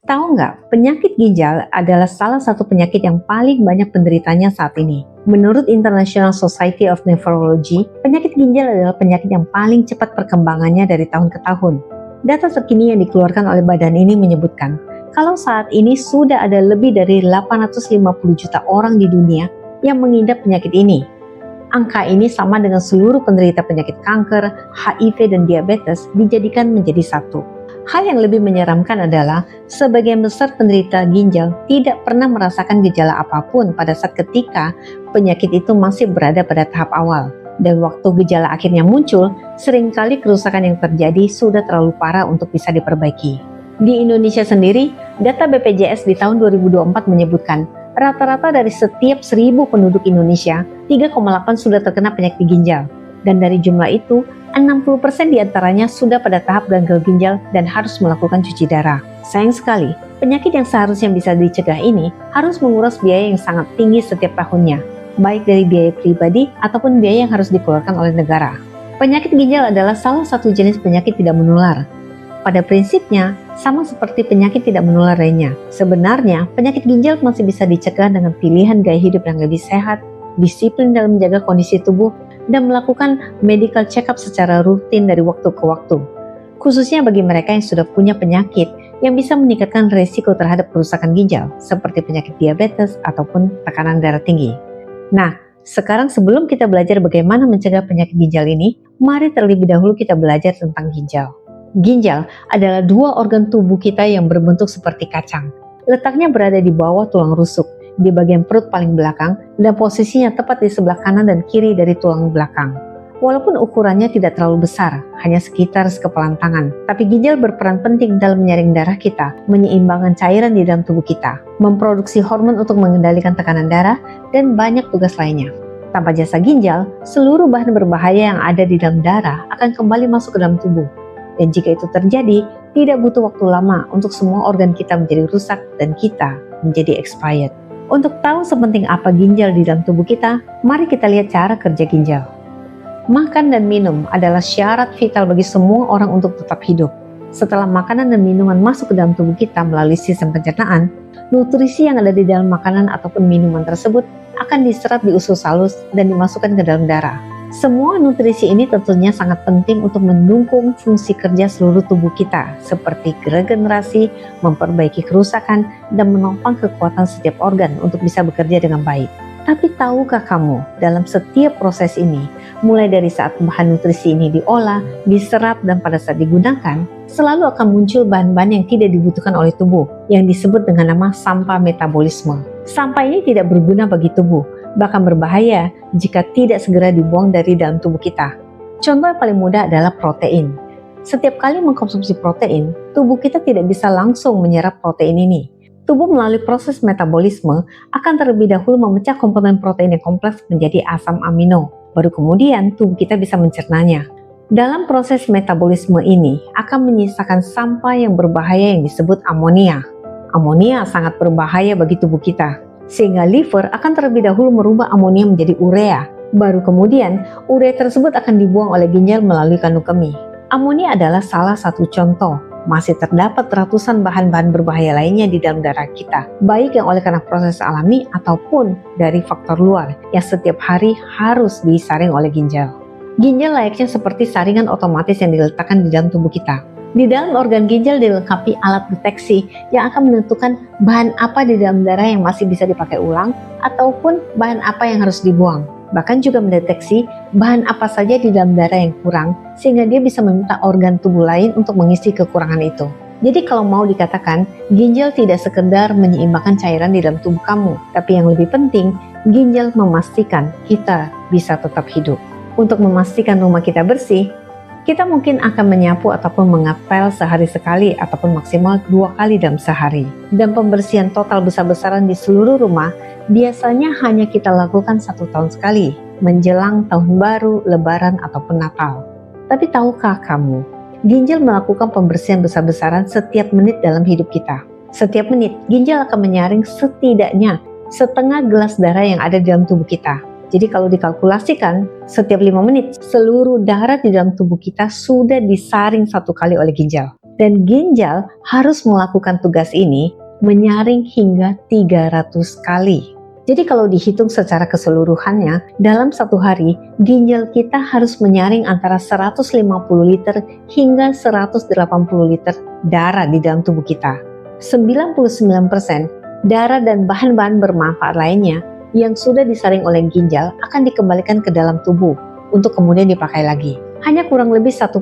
Tahu nggak, penyakit ginjal adalah salah satu penyakit yang paling banyak penderitanya saat ini. Menurut International Society of Nephrology, penyakit ginjal adalah penyakit yang paling cepat perkembangannya dari tahun ke tahun. Data terkini yang dikeluarkan oleh badan ini menyebutkan, kalau saat ini sudah ada lebih dari 850 juta orang di dunia yang mengidap penyakit ini. Angka ini sama dengan seluruh penderita penyakit kanker, HIV, dan diabetes dijadikan menjadi satu. Hal yang lebih menyeramkan adalah sebagian besar penderita ginjal tidak pernah merasakan gejala apapun pada saat ketika penyakit itu masih berada pada tahap awal. Dan waktu gejala akhirnya muncul, seringkali kerusakan yang terjadi sudah terlalu parah untuk bisa diperbaiki. Di Indonesia sendiri, data BPJS di tahun 2024 menyebutkan rata-rata dari setiap 1.000 penduduk Indonesia, 3,8 sudah terkena penyakit ginjal. Dan dari jumlah itu, 60% diantaranya sudah pada tahap gagal ginjal dan harus melakukan cuci darah. Sayang sekali, penyakit yang seharusnya bisa dicegah ini harus menguras biaya yang sangat tinggi setiap tahunnya, baik dari biaya pribadi ataupun biaya yang harus dikeluarkan oleh negara. Penyakit ginjal adalah salah satu jenis penyakit tidak menular. Pada prinsipnya, sama seperti penyakit tidak menular lainnya. Sebenarnya, penyakit ginjal masih bisa dicegah dengan pilihan gaya hidup yang lebih sehat, disiplin dalam menjaga kondisi tubuh, dan melakukan medical check-up secara rutin dari waktu ke waktu. Khususnya bagi mereka yang sudah punya penyakit yang bisa meningkatkan risiko terhadap kerusakan ginjal, seperti penyakit diabetes ataupun tekanan darah tinggi. Nah, sekarang sebelum kita belajar bagaimana mencegah penyakit ginjal ini, mari terlebih dahulu kita belajar tentang ginjal. Ginjal adalah dua organ tubuh kita yang berbentuk seperti kacang. Letaknya berada di bawah tulang rusuk, di bagian perut paling belakang, dan posisinya tepat di sebelah kanan dan kiri dari tulang belakang. Walaupun ukurannya tidak terlalu besar, hanya sekitar sekepalan tangan, tapi ginjal berperan penting dalam menyaring darah kita, menyeimbangkan cairan di dalam tubuh kita, memproduksi hormon untuk mengendalikan tekanan darah, dan banyak tugas lainnya. Tanpa jasa ginjal, seluruh bahan berbahaya yang ada di dalam darah akan kembali masuk ke dalam tubuh. Dan jika itu terjadi, tidak butuh waktu lama untuk semua organ kita menjadi rusak dan kita menjadi expired. Untuk tahu sepenting apa ginjal di dalam tubuh kita, mari kita lihat cara kerja ginjal. Makan dan minum adalah syarat vital bagi semua orang untuk tetap hidup. Setelah makanan dan minuman masuk ke dalam tubuh kita melalui sistem pencernaan, nutrisi yang ada di dalam makanan ataupun minuman tersebut akan diserap di usus halus dan dimasukkan ke dalam darah. Semua nutrisi ini tentunya sangat penting untuk mendukung fungsi kerja seluruh tubuh kita, seperti regenerasi, memperbaiki kerusakan, dan menopang kekuatan setiap organ untuk bisa bekerja dengan baik. Tapi tahukah kamu, dalam setiap proses ini, mulai dari saat bahan nutrisi ini diolah, diserap, dan pada saat digunakan, selalu akan muncul bahan-bahan yang tidak dibutuhkan oleh tubuh, yang disebut dengan nama sampah metabolisme. Sampah ini tidak berguna bagi tubuh, bahkan berbahaya jika tidak segera dibuang dari dalam tubuh kita. Contoh yang paling mudah adalah protein. Setiap kali mengkonsumsi protein, tubuh kita tidak bisa langsung menyerap protein ini. Tubuh melalui proses metabolisme akan terlebih dahulu memecah komponen protein yang kompleks menjadi asam amino. Baru kemudian tubuh kita bisa mencernanya. Dalam proses metabolisme ini akan menyisakan sampah yang berbahaya yang disebut amonia. Amonia sangat berbahaya bagi tubuh kita, sehingga liver akan terlebih dahulu merubah amonia menjadi urea. Baru kemudian, urea tersebut akan dibuang oleh ginjal melalui kandung kemih. Amonia adalah salah satu contoh. Masih terdapat ratusan bahan-bahan berbahaya lainnya di dalam darah kita, baik yang oleh karena proses alami ataupun dari faktor luar, yang setiap hari harus disaring oleh ginjal. Ginjal layaknya seperti saringan otomatis yang diletakkan di dalam tubuh kita. Di dalam organ ginjal dilengkapi alat deteksi yang akan menentukan bahan apa di dalam darah yang masih bisa dipakai ulang ataupun bahan apa yang harus dibuang. Bahkan juga mendeteksi bahan apa saja di dalam darah yang kurang sehingga dia bisa meminta organ tubuh lain untuk mengisi kekurangan itu. Jadi kalau mau dikatakan, ginjal tidak sekedar menyeimbangkan cairan di dalam tubuh kamu, tapi yang lebih penting, ginjal memastikan kita bisa tetap hidup. Untuk memastikan rumah kita bersih, kita mungkin akan menyapu ataupun mengepel sehari sekali ataupun maksimal 2 kali dalam sehari. Dan pembersihan total besar-besaran di seluruh rumah biasanya hanya kita lakukan 1 tahun sekali, menjelang tahun baru, lebaran, ataupun Natal. Tapi tahukah kamu, ginjal melakukan pembersihan besar-besaran setiap menit dalam hidup kita. Setiap menit, ginjal akan menyaring setidaknya setengah gelas darah yang ada di dalam tubuh kita. Jadi kalau dikalkulasikan, setiap 5 menit, seluruh darah di dalam tubuh kita sudah disaring 1 kali oleh ginjal. Dan ginjal harus melakukan tugas ini menyaring hingga 300 kali. Jadi kalau dihitung secara keseluruhannya, dalam satu hari, ginjal kita harus menyaring antara 150 liter hingga 180 liter darah di dalam tubuh kita. 99% darah dan bahan-bahan bermanfaat lainnya yang sudah disaring oleh ginjal akan dikembalikan ke dalam tubuh untuk kemudian dipakai lagi. Hanya kurang lebih 1%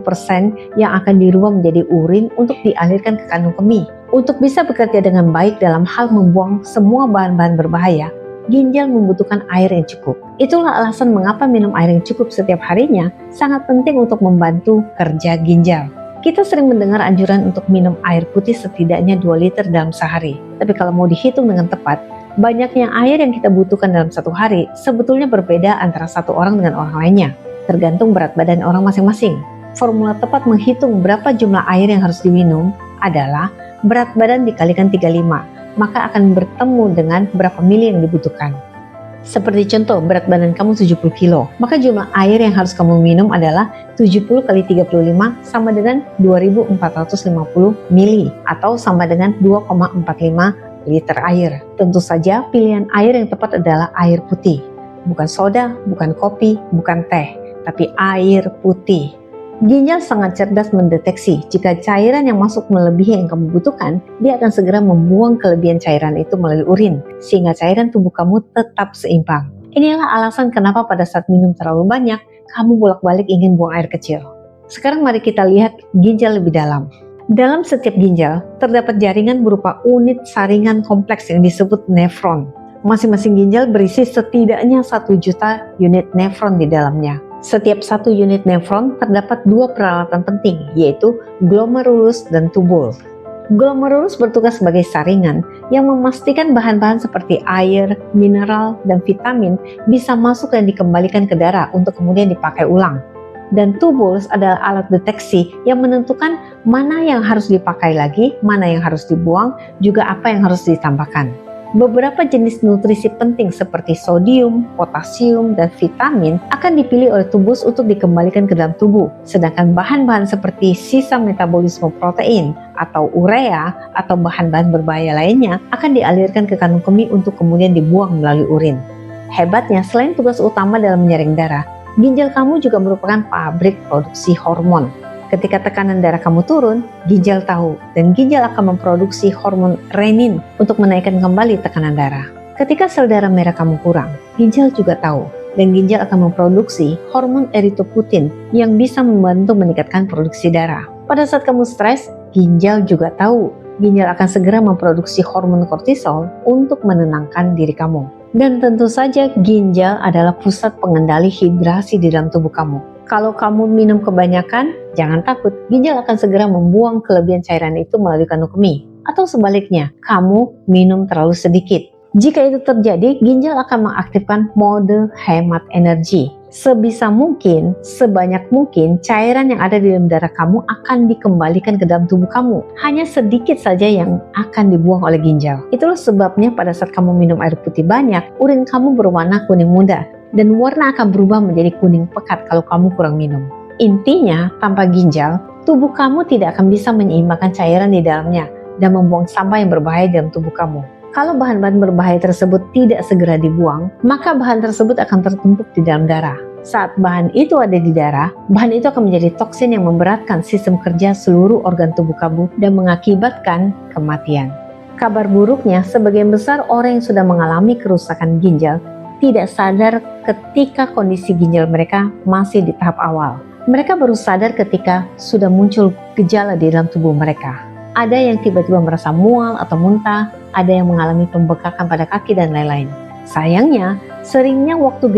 yang akan dirubah menjadi urin untuk dialirkan ke kandung kemih. Untuk bisa bekerja dengan baik dalam hal membuang semua bahan-bahan berbahaya, ginjal membutuhkan air yang cukup. Itulah alasan mengapa minum air yang cukup setiap harinya sangat penting untuk membantu kerja ginjal. Kita sering mendengar anjuran untuk minum air putih setidaknya 2 liter dalam sehari. Tapi kalau mau dihitung dengan tepat, banyaknya air yang kita butuhkan dalam satu hari sebetulnya berbeda antara satu orang dengan orang lainnya, tergantung berat badan orang masing-masing. Formula tepat menghitung berapa jumlah air yang harus diminum adalah berat badan dikalikan 35, maka akan bertemu dengan berapa mili yang dibutuhkan. Seperti contoh, berat badan kamu 70 kilo, maka jumlah air yang harus kamu minum adalah 70 kali 35 sama dengan 2450 mili atau sama dengan 2,45 liter air. Tentu saja pilihan air yang tepat adalah air putih. Bukan soda, bukan kopi, bukan teh, tapi air putih. Ginjal sangat cerdas mendeteksi jika cairan yang masuk melebihi yang kamu butuhkan, dia akan segera membuang kelebihan cairan itu melalui urin, sehingga cairan tubuh kamu tetap seimbang. Inilah alasan kenapa pada saat minum terlalu banyak, kamu bolak-balik ingin buang air kecil. Sekarang mari kita lihat ginjal lebih dalam. Dalam setiap ginjal, terdapat jaringan berupa unit saringan kompleks yang disebut nefron. Masing-masing ginjal berisi setidaknya 1 juta unit nefron di dalamnya. Setiap satu unit nefron terdapat 2 peralatan penting, yaitu glomerulus dan tubul. Glomerulus bertugas sebagai saringan yang memastikan bahan-bahan seperti air, mineral, dan vitamin bisa masuk dan dikembalikan ke darah untuk kemudian dipakai ulang. Dan tubulus adalah alat deteksi yang menentukan mana yang harus dipakai lagi, mana yang harus dibuang, juga apa yang harus ditambahkan. Beberapa jenis nutrisi penting seperti sodium, potasium, dan vitamin akan dipilih oleh tubulus untuk dikembalikan ke dalam tubuh. Sedangkan bahan-bahan seperti sisa metabolisme protein atau urea atau bahan-bahan berbahaya lainnya akan dialirkan ke kandung kemih untuk kemudian dibuang melalui urin. Hebatnya, selain tugas utama dalam menyaring darah, ginjal kamu juga merupakan pabrik produksi hormon. Ketika tekanan darah kamu turun, ginjal tahu, dan ginjal akan memproduksi hormon renin untuk menaikkan kembali tekanan darah. Ketika sel darah merah kamu kurang, ginjal juga tahu, dan ginjal akan memproduksi hormon eritropoietin yang bisa membantu meningkatkan produksi darah. Pada saat kamu stres, ginjal juga tahu. Ginjal akan segera memproduksi hormon kortisol untuk menenangkan diri kamu. Dan tentu saja ginjal adalah pusat pengendali hidrasi di dalam tubuh kamu. Kalau kamu minum kebanyakan, jangan takut, ginjal akan segera membuang kelebihan cairan itu melalui kandung kemih. Atau sebaliknya, kamu minum terlalu sedikit. Jika itu terjadi, ginjal akan mengaktifkan mode hemat energi. Sebisa mungkin, sebanyak mungkin, cairan yang ada di dalam darah kamu akan dikembalikan ke dalam tubuh kamu. Hanya sedikit saja yang akan dibuang oleh ginjal. Itulah sebabnya pada saat kamu minum air putih banyak, urin kamu berwarna kuning muda. Dan warna akan berubah menjadi kuning pekat kalau kamu kurang minum. Intinya, tanpa ginjal, tubuh kamu tidak akan bisa menyeimbangkan cairan di dalamnya dan membuang sampah yang berbahaya dalam tubuh kamu. Kalau bahan-bahan berbahaya tersebut tidak segera dibuang, maka bahan tersebut akan tertumpuk di dalam darah. Saat bahan itu ada di darah, bahan itu akan menjadi toksin yang memberatkan sistem kerja seluruh organ tubuh kamu dan mengakibatkan kematian. Kabar buruknya, sebagian besar orang yang sudah mengalami kerusakan ginjal tidak sadar ketika kondisi ginjal mereka masih di tahap awal. Mereka baru sadar ketika sudah muncul gejala di dalam tubuh mereka. Ada yang tiba-tiba merasa mual atau muntah, ada yang mengalami pembekakan pada kaki dan lain-lain. Sayangnya, seringnya waktu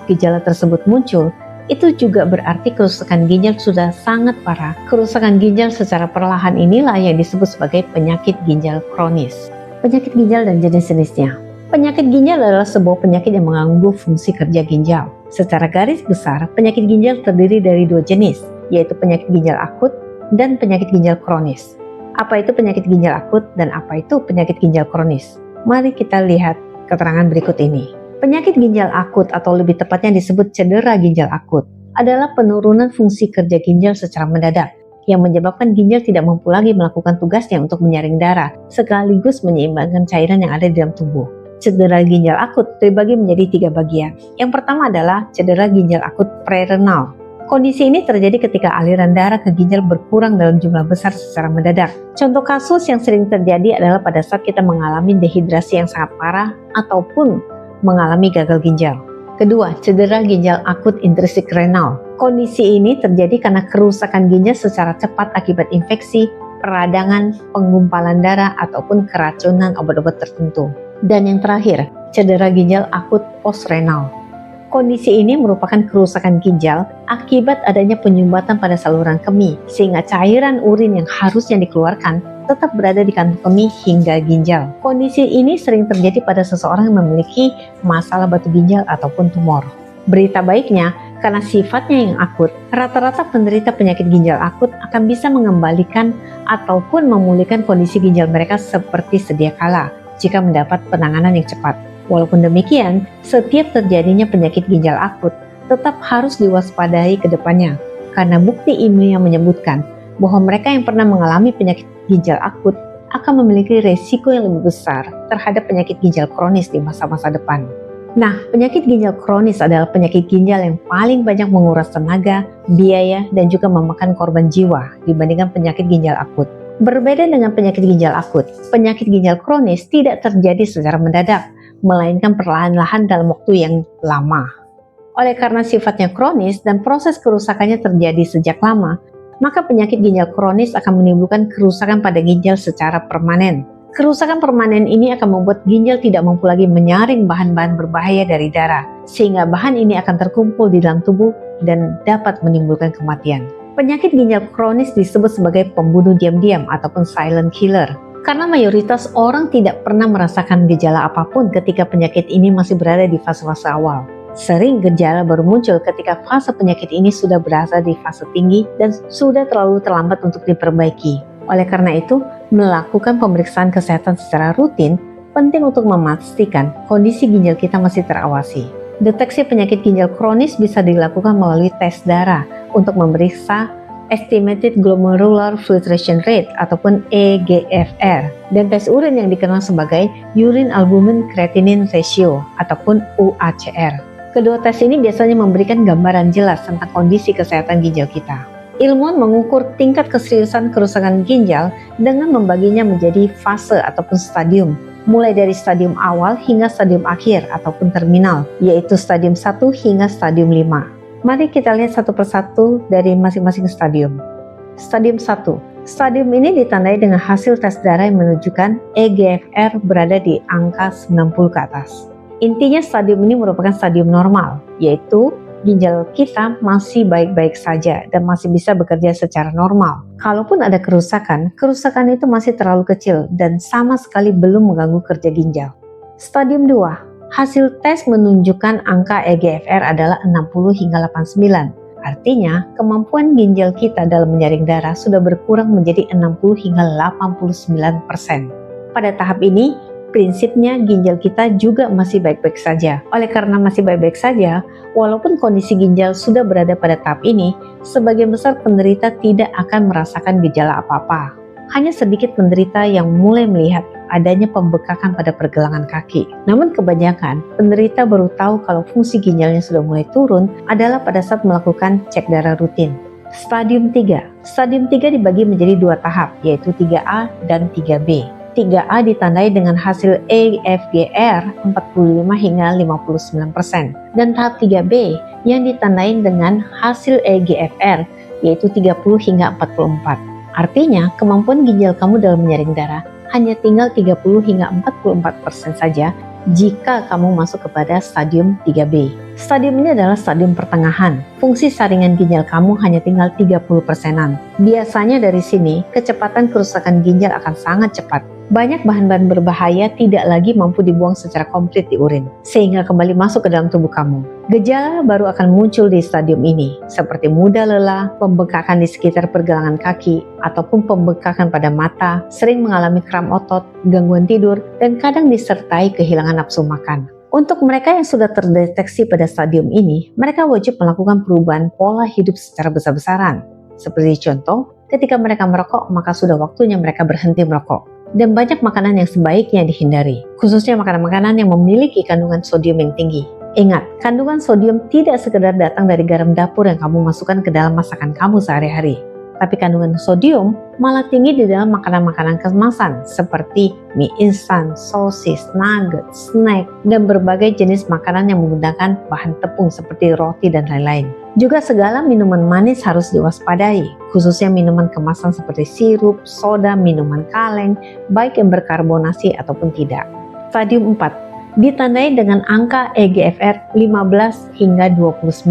gejala tersebut muncul, itu juga berarti kerusakan ginjal sudah sangat parah. Kerusakan ginjal secara perlahan inilah yang disebut sebagai penyakit ginjal kronis. Penyakit ginjal dan jenis-jenisnya. Penyakit ginjal adalah sebuah penyakit yang mengganggu fungsi kerja ginjal. Secara garis besar, penyakit ginjal terdiri dari 2 jenis, yaitu penyakit ginjal akut dan penyakit ginjal kronis. Apa itu penyakit ginjal akut dan apa itu penyakit ginjal kronis? Mari kita lihat keterangan berikut ini. Penyakit ginjal akut atau lebih tepatnya disebut cedera ginjal akut adalah penurunan fungsi kerja ginjal secara mendadak yang menyebabkan ginjal tidak mampu lagi melakukan tugasnya untuk menyaring darah, sekaligus menyeimbangkan cairan yang ada di dalam tubuh. Cedera ginjal akut dibagi menjadi 3 bagian. Yang pertama adalah cedera ginjal akut prerenal. Kondisi ini terjadi ketika aliran darah ke ginjal berkurang dalam jumlah besar secara mendadak. Contoh kasus yang sering terjadi adalah pada saat kita mengalami dehidrasi yang sangat parah ataupun mengalami gagal ginjal. Kedua, cedera ginjal akut intrinsik renal. Kondisi ini terjadi karena kerusakan ginjal secara cepat akibat infeksi, peradangan, penggumpalan darah, ataupun keracunan obat-obat tertentu. Dan yang terakhir, cedera ginjal akut postrenal. Kondisi ini merupakan kerusakan ginjal akibat adanya penyumbatan pada saluran kemih, sehingga cairan urin yang harusnya dikeluarkan tetap berada di kantong kemih hingga ginjal. Kondisi ini sering terjadi pada seseorang yang memiliki masalah batu ginjal ataupun tumor. Berita baiknya, karena sifatnya yang akut, rata-rata penderita penyakit ginjal akut akan bisa mengembalikan ataupun memulihkan kondisi ginjal mereka seperti sedia kala jika mendapat penanganan yang cepat. Walaupun demikian, setiap terjadinya penyakit ginjal akut tetap harus diwaspadai ke depannya, karena bukti ilmiah menyebutkan bahwa mereka yang pernah mengalami penyakit ginjal akut akan memiliki resiko yang lebih besar terhadap penyakit ginjal kronis di masa-masa depan. Nah, penyakit ginjal kronis adalah penyakit ginjal yang paling banyak menguras tenaga, biaya, dan juga memakan korban jiwa dibandingkan penyakit ginjal akut. Berbeda dengan penyakit ginjal akut, penyakit ginjal kronis tidak terjadi secara mendadak, melainkan perlahan-lahan dalam waktu yang lama. Oleh karena sifatnya kronis dan proses kerusakannya terjadi sejak lama, maka penyakit ginjal kronis akan menimbulkan kerusakan pada ginjal secara permanen. Kerusakan permanen ini akan membuat ginjal tidak mampu lagi menyaring bahan-bahan berbahaya dari darah, sehingga bahan ini akan terkumpul di dalam tubuh dan dapat menimbulkan kematian. Penyakit ginjal kronis disebut sebagai pembunuh diam-diam ataupun silent killer. Karena mayoritas orang tidak pernah merasakan gejala apapun ketika penyakit ini masih berada di fase-fase awal. Sering gejala baru muncul ketika fase penyakit ini sudah berada di fase tinggi dan sudah terlalu terlambat untuk diperbaiki. Oleh karena itu, melakukan pemeriksaan kesehatan secara rutin penting untuk memastikan kondisi ginjal kita masih terawasi. Deteksi penyakit ginjal kronis bisa dilakukan melalui tes darah untuk memeriksa Estimated Glomerular Filtration Rate ataupun EGFR, dan tes urin yang dikenal sebagai Urine Albumin Creatinine Ratio ataupun UACR. Kedua tes ini biasanya memberikan gambaran jelas tentang kondisi kesehatan ginjal kita. Ilmuwan mengukur tingkat keseriusan kerusakan ginjal dengan membaginya menjadi fase ataupun stadium, mulai dari stadium awal hingga stadium akhir ataupun terminal, yaitu stadium 1 hingga stadium 5. Mari kita lihat satu persatu dari masing-masing stadium. Stadium 1. Stadium ini ditandai dengan hasil tes darah yang menunjukkan EGFR berada di angka 90 ke atas. Intinya stadium ini merupakan stadium normal, yaitu ginjal kita masih baik-baik saja dan masih bisa bekerja secara normal. Kalaupun ada kerusakan itu masih terlalu kecil dan sama sekali belum mengganggu kerja ginjal. Stadium 2. Hasil tes menunjukkan angka EGFR adalah 60 hingga 89. Artinya, kemampuan ginjal kita dalam menyaring darah sudah berkurang menjadi 60 hingga 89%. Pada tahap ini, prinsipnya ginjal kita juga masih baik-baik saja. Oleh karena masih baik-baik saja, walaupun kondisi ginjal sudah berada pada tahap ini, sebagian besar penderita tidak akan merasakan gejala apa-apa. Hanya sedikit penderita yang mulai melihat adanya pembekakan pada pergelangan kaki. Namun kebanyakan penderita baru tahu kalau fungsi ginjalnya sudah mulai turun adalah pada saat melakukan cek darah rutin. Stadium 3. Stadium 3 dibagi menjadi 2 tahap, yaitu 3A dan 3B. 3A ditandai dengan hasil EFGR 45 hingga 59% dan tahap 3B yang ditandai dengan hasil EGFR yaitu 30 hingga 44. Artinya, kemampuan ginjal kamu dalam menyaring darah hanya tinggal 30 hingga 44% saja jika kamu masuk kepada stadium 3B. Stadium ini adalah stadium pertengahan. Fungsi saringan ginjal kamu hanya tinggal 30%-an. Biasanya dari sini, kecepatan kerusakan ginjal akan sangat cepat. Banyak bahan-bahan berbahaya tidak lagi mampu dibuang secara komplit di urin, sehingga kembali masuk ke dalam tubuh kamu. Gejala baru akan muncul di stadium ini, seperti mudah lelah, pembekakan di sekitar pergelangan kaki, ataupun pembekakan pada mata, sering mengalami kram otot, gangguan tidur, dan kadang disertai kehilangan nafsu makan. Untuk mereka yang sudah terdeteksi pada stadium ini, mereka wajib melakukan perubahan pola hidup secara besar-besaran. Seperti contoh, ketika mereka merokok, maka sudah waktunya mereka berhenti merokok. Dan banyak makanan yang sebaiknya dihindari, khususnya makanan-makanan yang memiliki kandungan sodium yang tinggi. Ingat, kandungan sodium tidak sekedar datang dari garam dapur yang kamu masukkan ke dalam masakan kamu sehari-hari. Tapi kandungan sodium malah tinggi di dalam makanan-makanan kemasan seperti mie instan, sosis, nugget, snack, dan berbagai jenis makanan yang menggunakan bahan tepung seperti roti dan lain-lain. Juga segala minuman manis harus diwaspadai, khususnya minuman kemasan seperti sirup, soda, minuman kaleng, baik yang berkarbonasi ataupun tidak. Stadium 4 ditandai dengan angka EGFR 15 hingga 29.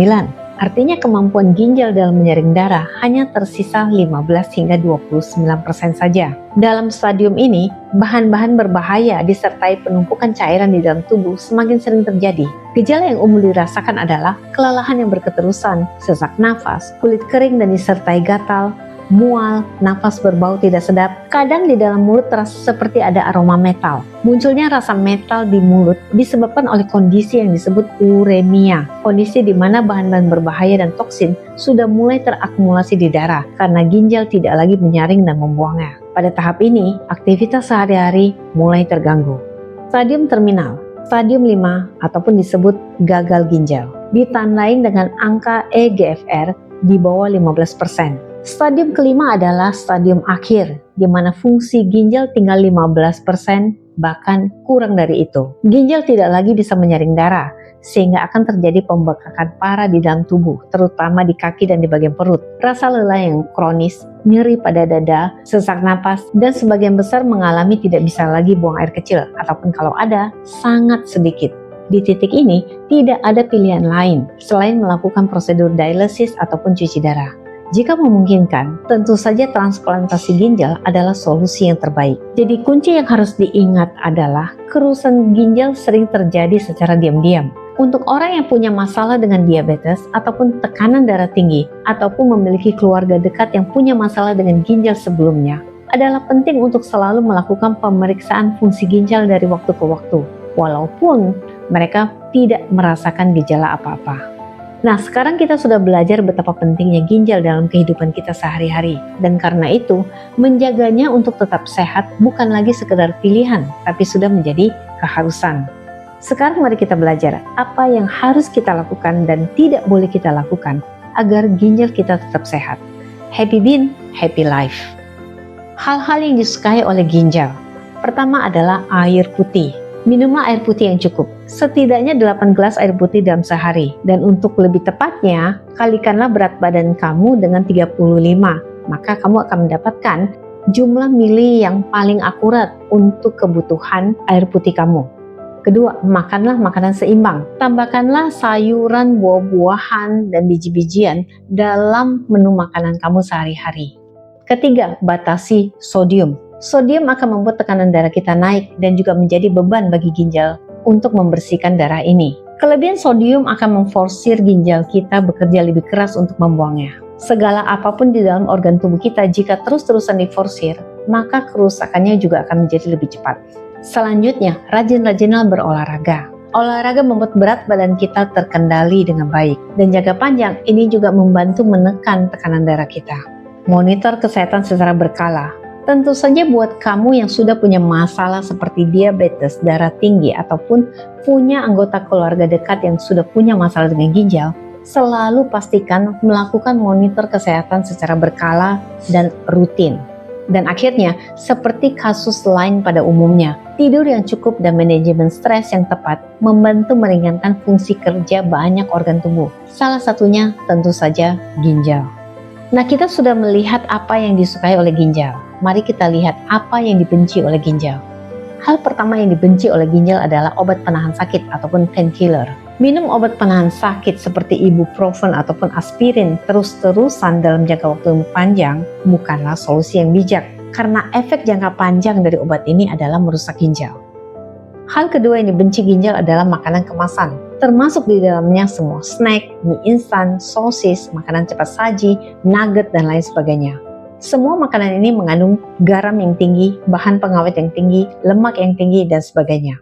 Artinya kemampuan ginjal dalam menyaring darah hanya tersisa 15 hingga 29% saja. Dalam stadium ini, bahan-bahan berbahaya disertai penumpukan cairan di dalam tubuh semakin sering terjadi. Gejala yang umum dirasakan adalah kelelahan yang berketerusan, sesak nafas, kulit kering dan disertai gatal, mual, nafas berbau tidak sedap, kadang di dalam mulut terasa seperti ada aroma metal. Munculnya rasa metal di mulut disebabkan oleh kondisi yang disebut uremia, kondisi di mana bahan-bahan berbahaya dan toksin sudah mulai terakumulasi di darah karena ginjal tidak lagi menyaring dan membuangnya. Pada tahap ini, aktivitas sehari-hari mulai terganggu. Stadium terminal, stadium 5 ataupun disebut gagal ginjal, ditandai dengan angka EGFR di bawah 15%. Stadium kelima adalah stadium akhir, di mana fungsi ginjal tinggal 15%, bahkan kurang dari itu. Ginjal tidak lagi bisa menyaring darah, sehingga akan terjadi pembekakan parah di dalam tubuh, terutama di kaki dan di bagian perut. Rasa lelah yang kronis, nyeri pada dada, sesak napas, dan sebagian besar mengalami tidak bisa lagi buang air kecil, ataupun kalau ada, sangat sedikit. Di titik ini, tidak ada pilihan lain selain melakukan prosedur dialisis ataupun cuci darah. Jika memungkinkan, tentu saja transplantasi ginjal adalah solusi yang terbaik. Jadi kunci yang harus diingat adalah kerusakan ginjal sering terjadi secara diam-diam. Untuk orang yang punya masalah dengan diabetes ataupun tekanan darah tinggi ataupun memiliki keluarga dekat yang punya masalah dengan ginjal sebelumnya, adalah penting untuk selalu melakukan pemeriksaan fungsi ginjal dari waktu ke waktu, walaupun mereka tidak merasakan gejala apa-apa. Nah, sekarang kita sudah belajar betapa pentingnya ginjal dalam kehidupan kita sehari-hari. Dan karena itu, menjaganya untuk tetap sehat bukan lagi sekedar pilihan, tapi sudah menjadi keharusan. Sekarang mari kita belajar apa yang harus kita lakukan dan tidak boleh kita lakukan agar ginjal kita tetap sehat. Happy bean, happy life. Hal-hal yang disukai oleh ginjal. Pertama adalah air putih. Minumlah air putih yang cukup, setidaknya 8 gelas air putih dalam sehari. Dan untuk lebih tepatnya, kalikanlah berat badan kamu dengan 35, maka kamu akan mendapatkan jumlah mili yang paling akurat untuk kebutuhan air putih kamu. Kedua, makanlah makanan seimbang. Tambahkanlah sayuran, buah-buahan, dan biji-bijian dalam menu makanan kamu sehari-hari. Ketiga, batasi sodium. Sodium akan membuat tekanan darah kita naik dan juga menjadi beban bagi ginjal untuk membersihkan darah ini. Kelebihan sodium akan memforsir ginjal kita bekerja lebih keras untuk membuangnya. Segala apapun di dalam organ tubuh kita jika terus-terusan diforsir, maka kerusakannya juga akan menjadi lebih cepat. Selanjutnya, rajin-rajinlah berolahraga. Olahraga membuat berat badan kita terkendali dengan baik dan jangka panjang ini juga membantu menekan tekanan darah kita. Monitor kesehatan secara berkala. Tentu saja buat kamu yang sudah punya masalah seperti diabetes, darah tinggi, ataupun punya anggota keluarga dekat yang sudah punya masalah dengan ginjal, selalu pastikan melakukan monitor kesehatan secara berkala dan rutin. Dan akhirnya, seperti kasus lain pada umumnya, tidur yang cukup dan manajemen stres yang tepat membantu meringankan fungsi kerja banyak organ tubuh. Salah satunya tentu saja ginjal. Nah, kita sudah melihat apa yang disukai oleh ginjal. Mari kita lihat apa yang dibenci oleh ginjal. Hal pertama yang dibenci oleh ginjal adalah obat penahan sakit ataupun painkiller. Minum obat penahan sakit seperti ibuprofen ataupun aspirin terus-terusan dalam jangka waktu yang panjang bukanlah solusi yang bijak, karena efek jangka panjang dari obat ini adalah merusak ginjal. Hal kedua yang dibenci ginjal adalah makanan kemasan, termasuk di dalamnya semua snack, mie instan, sosis, makanan cepat saji, nugget, dan lain sebagainya. Semua makanan ini mengandung garam yang tinggi, bahan pengawet yang tinggi, lemak yang tinggi, dan sebagainya.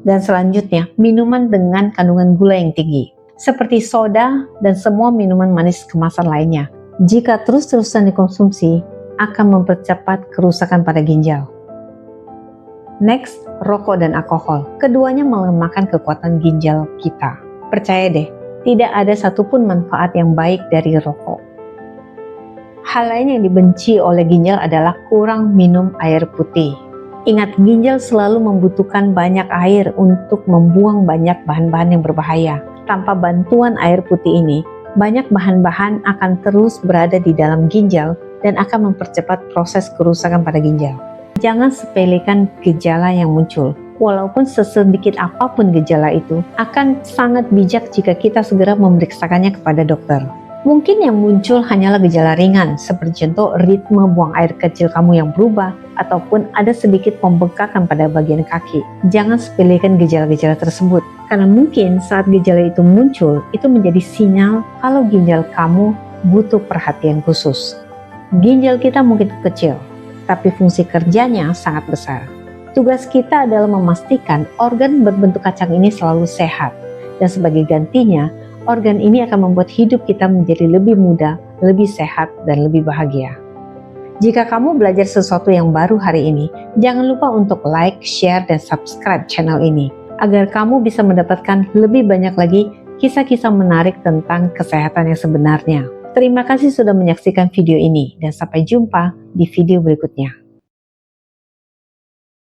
Dan selanjutnya, minuman dengan kandungan gula yang tinggi, seperti soda dan semua minuman manis kemasan lainnya. Jika terus-terusan dikonsumsi, akan mempercepat kerusakan pada ginjal. Next, rokok dan alkohol. Keduanya melemahkan kekuatan ginjal kita. Percaya deh, tidak ada satupun manfaat yang baik dari rokok. Hal lain yang dibenci oleh ginjal adalah kurang minum air putih. Ingat, ginjal selalu membutuhkan banyak air untuk membuang banyak bahan-bahan yang berbahaya. Tanpa bantuan air putih ini, banyak bahan-bahan akan terus berada di dalam ginjal dan akan mempercepat proses kerusakan pada ginjal. Jangan sepelekan gejala yang muncul. Walaupun sesedikit apapun gejala itu, akan sangat bijak jika kita segera memeriksakannya kepada dokter. Mungkin yang muncul hanyalah gejala ringan, seperti contoh ritme buang air kecil kamu yang berubah, ataupun ada sedikit pembengkakan pada bagian kaki. Jangan sepelekan gejala-gejala tersebut, karena mungkin saat gejala itu muncul, itu menjadi sinyal kalau ginjal kamu butuh perhatian khusus. Ginjal kita mungkin kecil, tapi fungsi kerjanya sangat besar. Tugas kita adalah memastikan organ berbentuk kacang ini selalu sehat, dan sebagai gantinya, organ ini akan membuat hidup kita menjadi lebih mudah, lebih sehat, dan lebih bahagia. Jika kamu belajar sesuatu yang baru hari ini, jangan lupa untuk like, share, dan subscribe channel ini, agar kamu bisa mendapatkan lebih banyak lagi kisah-kisah menarik tentang kesehatan yang sebenarnya. Terima kasih sudah menyaksikan video ini, dan sampai jumpa di video berikutnya.